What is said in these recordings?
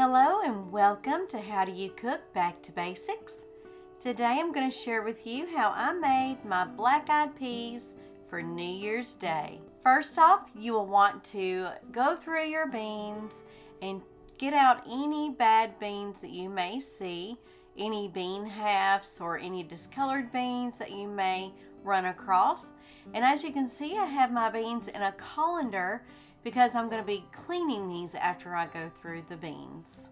Hello and welcome to How Do You Cook Back to Basics. Today I'm going to share with you how I made my black-eyed peas for New Year's Day. First off, you will want to go through your beans and get out any bad beans that you may see, any bean halves or any discolored beans that you may run across. And as you can see, I have my beans in a colander because I'm going to be cleaning these after I go through the beans.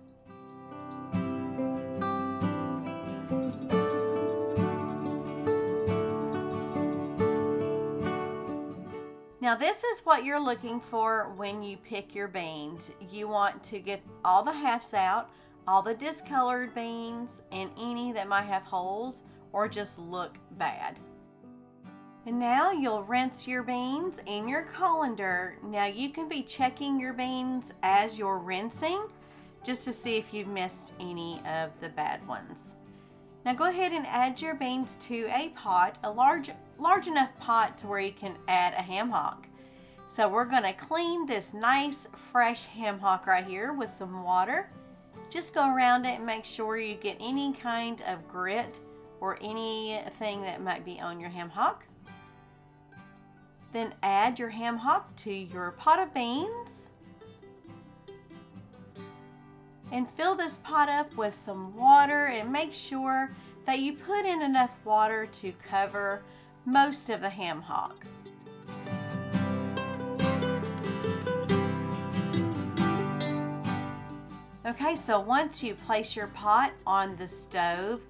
Now this is what you're looking for when you pick your beans. You want to get all the halves out, all the discolored beans, and any that might have holes or just look bad. And now you'll rinse your beans in your colander. Now you can be checking your beans as you're rinsing just to see if you've missed any of the bad ones. Now go ahead and add your beans to a pot, a large enough pot to where you can add a ham hock. So we're going to clean this nice fresh ham hock right here with some water. Just go around it and make sure you get any kind of grit or anything that might be on your ham hock. Then add your ham hock to your pot of beans and fill this pot up with some water, and make sure that you put in enough water to cover most of the ham hock. Okay, so once you place your pot on the stove,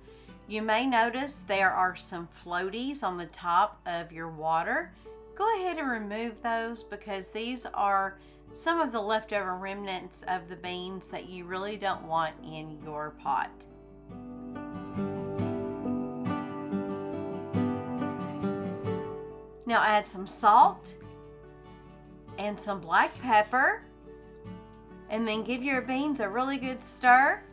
you may notice there are some floaties on the top of your water. Go ahead and remove those because these are some of the leftover remnants of the beans that you really don't want in your pot. Now add some salt and some black pepper, and then give your beans a really good stir,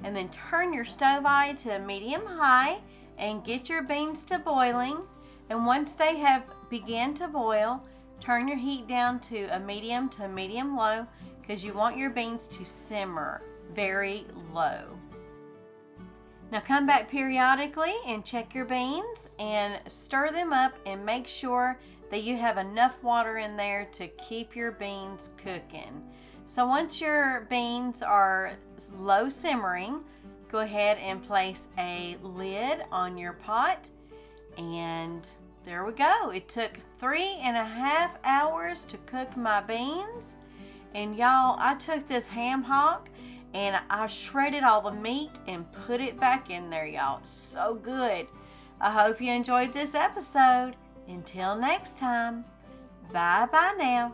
and then turn your stove eye to medium high and get your beans to boiling. And once they have began to boil, turn your heat down to a medium low because you want your beans to simmer very low. Now come back periodically and check your beans and stir them up and make sure that you have enough water in there to keep your beans cooking. So once your beans are low simmering, go ahead and place a lid on your pot. And there we go. It took 3.5 hours to cook my beans. And y'all, I took this ham hock and I shredded all the meat and put it back in there, y'all. So good. I hope you enjoyed this episode. Until next time, bye-bye now.